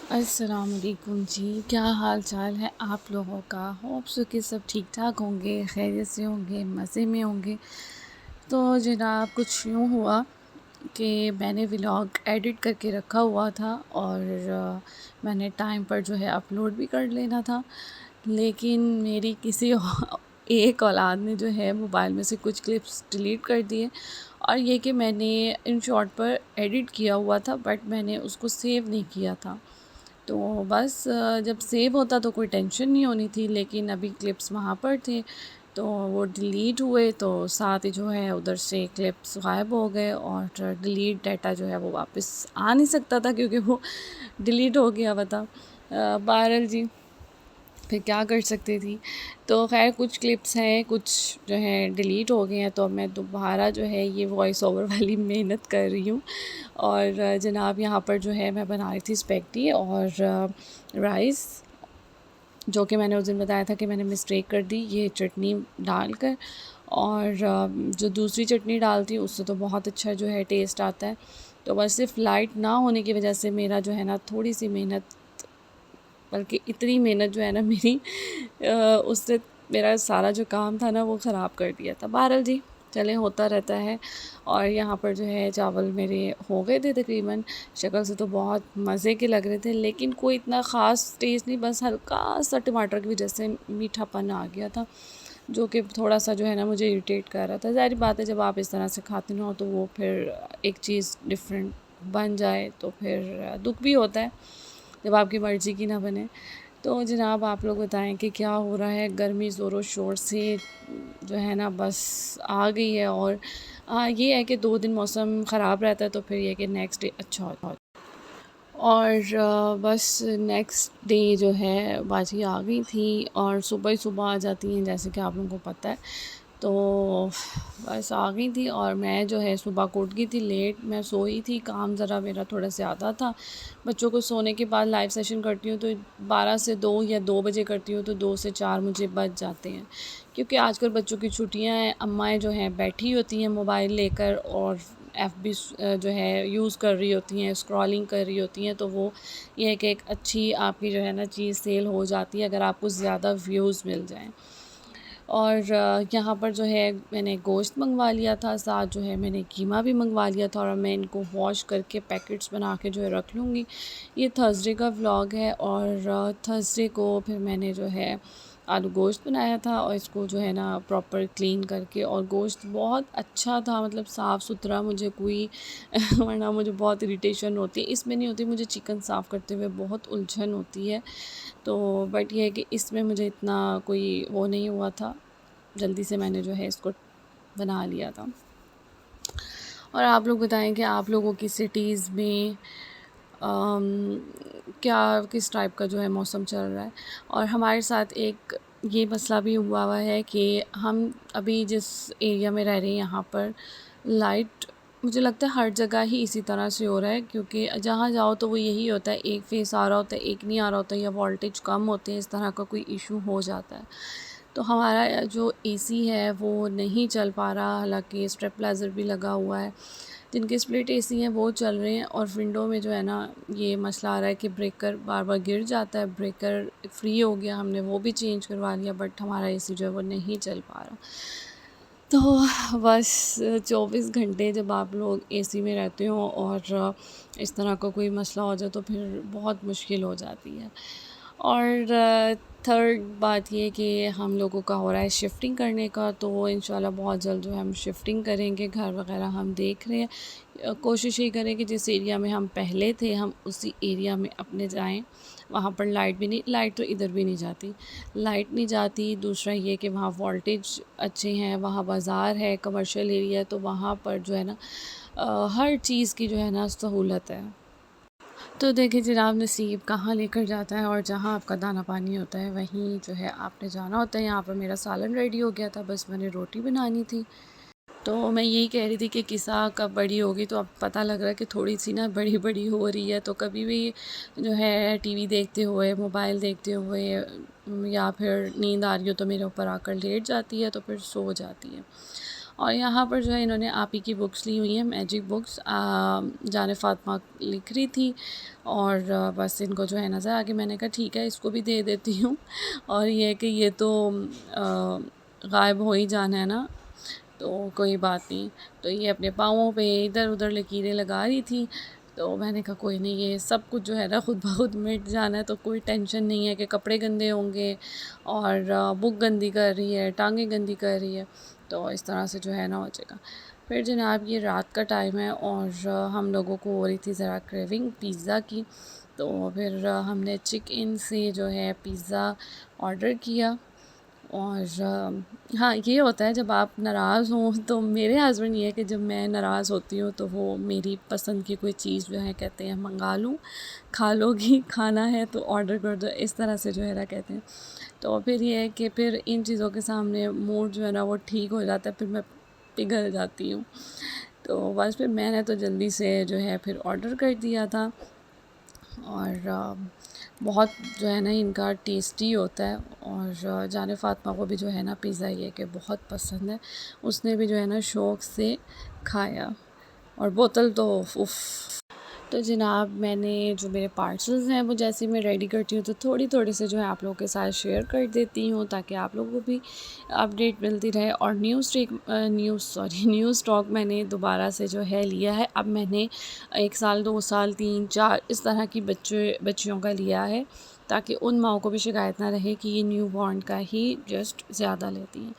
अस्सलाम वालेकुम जी। क्या हाल चाल है आप लोगों का? होप सो कि सब ठीक ठाक होंगे, खैरियत से होंगे, मज़े में होंगे। तो जनाब कुछ यूँ हुआ कि मैंने व्लॉग एडिट करके रखा हुआ था और मैंने टाइम पर जो है अपलोड भी कर लेना था, लेकिन मेरी किसी एक औलाद ने जो है मोबाइल में से कुछ क्लिप्स डिलीट कर दिए। और ये कि मैंने इन शॉर्ट पर एडिट किया हुआ था बट मैंने उसको सेव नहीं किया था। तो बस जब सेव होता तो कोई टेंशन नहीं होनी थी, लेकिन अभी क्लिप्स वहाँ पर थे तो वो डिलीट हुए, तो साथ ही जो है उधर से क्लिप्स गायब हो गए और डिलीट डाटा जो है वो वापस आ नहीं सकता था क्योंकि वो डिलीट हो गया हुआ था। बहरहाल जी, फिर क्या कर सकती थी। तो ख़ैर कुछ क्लिप्स हैं, कुछ जो है डिलीट हो गए हैं, तो अब मैं दोबारा जो है ये वॉइस ओवर वाली मेहनत कर रही हूँ। और जनाब यहाँ पर जो है मैं बना रही थी स्पेगेटी और राइस, जो कि मैंने उस दिन बताया था कि मैंने मिस्टेक कर दी ये चटनी डालकर। और जो दूसरी चटनी डालती हूँ उससे तो बहुत अच्छा जो है टेस्ट आता है। तो बस सिर्फ लाइट ना होने की वजह से मेरा जो है ना थोड़ी सी मेहनत, बल्कि इतनी मेहनत जो है ना मेरी उससे मेरा सारा जो काम था ना वो ख़राब कर दिया था। बहरहाल जी, चलें होता रहता है। और यहाँ पर जो है चावल मेरे हो गए थे तकरीबन, शक्ल से तो बहुत मज़े के लग रहे थे, लेकिन कोई इतना ख़ास टेस्ट नहीं, बस हल्का सा टमाटर की वजह से मीठापन आ गया था, जो कि थोड़ा सा जो है ना मुझे इरिटेट कर रहा था। ज़ाहिर बात है जब आप इस तरह से खाते ना हो तो वो फिर एक चीज़ डिफरेंट बन जाए तो फिर दुख भी होता है जब आपकी मर्ज़ी की ना बने। तो जनाब आप लोग बताएं कि क्या हो रहा है? गर्मी ज़ोरों शोर से जो है ना बस आ गई है। और ये है कि 2 दिन मौसम ख़राब रहता है तो फिर ये है कि नेक्स्ट डे अच्छा होता है। और बस नेक्स्ट डे जो है बाजी आ गई थी और सुबह ही सुबह आ जाती हैं जैसे कि आप लोगों को पता है। तो बस आ गई थी और मैं जो है सुबह को उठ गई थी लेट, मैं सोई थी, काम ज़रा मेरा थोड़ा ज़्यादा था। बच्चों को सोने के बाद लाइव सेशन करती हूँ तो 12 से 2 या 2 बजे करती हूँ, तो 2 से 4 मुझे बज जाते हैं, क्योंकि आजकल बच्चों की छुट्टियाँ हैं। अम्माएँ जो हैं बैठी होती हैं मोबाइल लेकर और एफबी जो है यूज़ कर रही होती हैं, स्क्रॉलिंग कर रही होती हैं, तो वो ये है कि एक अच्छी आपकी जो है ना चीज़ सेल हो जाती है अगर आपको ज़्यादा व्यूज़ मिल जाएँ। और यहाँ पर जो है मैंने गोश्त मंगवा लिया था, साथ जो है मैंने कीमा भी मंगवा लिया था और मैं इनको वॉश करके पैकेट्स बना के जो है रख लूँगी। ये थर्सडे का व्लॉग है और थर्सडे को फिर मैंने जो है आलू गोश्त बनाया था और इसको जो है ना प्रॉपर क्लीन करके, और गोश्त बहुत अच्छा था, मतलब साफ़ सुथरा, मुझे कोई वरना मुझे बहुत इरिटेशन होती है, इसमें नहीं होती, मुझे चिकन साफ़ करते हुए बहुत उलझन होती है। तो बट ये है कि इसमें मुझे इतना कोई वो नहीं हुआ था, जल्दी से मैंने जो है इसको बना लिया था। और आप लोग बताएं कि आप लोगों की सिटीज़ में अम, क्या किस टाइप का जो है मौसम चल रहा है। और हमारे साथ एक ये मसला भी हुआ है कि हम अभी जिस एरिया में रह रहे हैं यहाँ पर लाइट, मुझे लगता है हर जगह ही इसी तरह से हो रहा है, क्योंकि जहाँ जाओ तो वो यही होता है, एक फेस आ रहा होता है, एक नहीं आ रहा होता, या वोल्टेज कम होते हैं, इस तरह का कोई इशू हो जाता है। तो हमारा जो एसी है वो नहीं चल पा रहा, हालांकि स्टेबलाइज़र भी लगा हुआ है। जिनके स्प्लिट एसी हैं वो चल रहे हैं, और विंडो में जो है ना ये मसला आ रहा है कि ब्रेकर बार बार गिर जाता है। ब्रेकर फ्री हो गया, हमने वो भी चेंज करवा लिया, बट हमारा एसी जो है वो नहीं चल पा रहा। तो बस 24 घंटे जब आप लोग एसी में रहते हो और इस तरह का कोई मसला हो जाए तो फिर बहुत मुश्किल हो जाती है। और थर्ड बात ये कि हम लोगों का हो रहा है शिफ्टिंग करने का, तो इंशाल्लाह बहुत जल्द जो है हम शिफ्टिंग करेंगे, घर वगैरह हम देख रहे हैं। कोशिश ये करें कि जिस एरिया में हम पहले थे हम उसी एरिया में अपने जाएं। वहाँ पर लाइट भी नहीं, लाइट तो इधर भी नहीं जाती, लाइट नहीं जाती। दूसरा ये कि वहाँ वोल्टेज अच्छे हैं, वहाँ बाज़ार है, कमर्शियल एरिया है, तो वहाँ पर जो है ना हर चीज़ की जो है ना सहूलत है। तो देखिए जनाब, नसीब कहाँ लेकर जाता है, और जहाँ आपका दाना पानी होता है वहीं जो है आपने जाना होता है। यहाँ पर मेरा सालन रेडी हो गया था, बस मैंने रोटी बनानी थी। तो मैं यही कह रही थी कि किस्सा कब बड़ी होगी, तो अब पता लग रहा है कि थोड़ी सी ना बड़ी बड़ी हो रही है। तो कभी भी जो है टीवी देखते हुए, मोबाइल देखते हुए, या फिर नींद आ रही हो तो मेरे ऊपर आकर लेट जाती है, तो फिर सो जाती है। और यहाँ पर जो है इन्होंने आप ही की बुक्स ली हुई हैं, मैजिक बुक्स। जाने फ़ातिमा लिख रही थी और बस इनको जो है नज़र आ गई। मैंने कहा ठीक है, इसको भी दे देती हूँ। और ये है कि ये तो गायब हो ही जाना है ना, तो कोई बात नहीं। तो ये अपने पाँवों पे इधर उधर लकीरें लगा रही थी, तो मैंने कहा कोई नहीं, ये सब कुछ जो है ना खुद ब खुद मिट जाना है, तो कोई टेंशन नहीं है कि कपड़े गंदे होंगे और बुक गंदी कर रही है, टांगें गंदी कर रही है, तो इस तरह से जो है ना हो जाएगा। फिर जनाब ये रात का टाइम है और हम लोगों को हो रही थी ज़रा क्रेविंग पिज़्ज़ा की, तो फिर हमने चिक इन से जो है पिज़्ज़ा ऑर्डर किया। और हाँ, ये होता है जब आप नाराज़ हों, तो मेरे हस्बैंड ये है कि जब मैं नाराज़ होती हूँ तो वो मेरी पसंद की कोई चीज़ जो है कहते हैं मंगा लूँ, खा लोगी, खाना है तो ऑर्डर कर दो, इस तरह से जो है ना कहते हैं। तो फिर ये है कि फिर इन चीज़ों के सामने मूड जो है ना वो ठीक हो जाता है, फिर मैं पिघल जाती हूँ। तो बस फिर मैंने तो जल्दी से जो है फिर ऑर्डर कर दिया था। और बहुत जो है ना इनका टेस्टी होता है। और जाने फ़ातिमा को भी जो है ना पिज़्ज़ा ये कि बहुत पसंद है, उसने भी जो है ना शौक़ से खाया। और बोतल तो उफ़। तो जनाब मैंने जो मेरे पार्सल्स हैं वो जैसे मैं रेडी करती हूँ तो थोड़ी थोड़ी से जो है आप लोगों के साथ शेयर कर देती हूँ, ताकि आप लोगों को भी अपडेट मिलती रहे। और न्यू स्टॉक मैंने दोबारा से जो है लिया है। अब मैंने 1 साल 2 साल 3 4 इस तरह की बच्चियों का लिया है, ताकि उन माओं को भी शिकायत ना रहे कि ये न्यू बॉर्न का ही जस्ट ज़्यादा लेती हैं।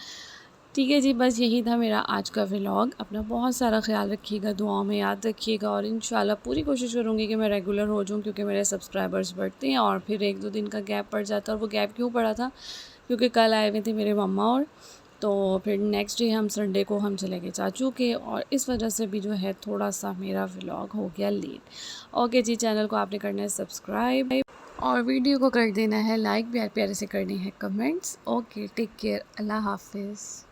ठीक है जी, बस यही था मेरा आज का व्लॉग। अपना बहुत सारा ख़्याल रखिएगा, दुआओं में याद रखिएगा और इंशाल्लाह पूरी कोशिश करूँगी कि मैं रेगुलर हो जाऊँ, क्योंकि मेरे सब्सक्राइबर्स बढ़ते हैं और फिर 1-2 दिन का गैप पड़ जाता है। और वो गैप क्यों पड़ा था, क्योंकि कल आए हुए थे मेरे मम्मा, और तो फिर नेक्स्ट डे हम संडे को हम चले गए चाचू के, और इस वजह से भी जो है थोड़ा-सा मेरा व्लॉग हो गया लेट। ओके जी, चैनल को आपने करना है सब्सक्राइब और वीडियो को कर देना है लाइक, प्यारे-प्यारे से करनी है कमेंट्स। ओके, टेक केयर, अल्लाह हाफ़िज़।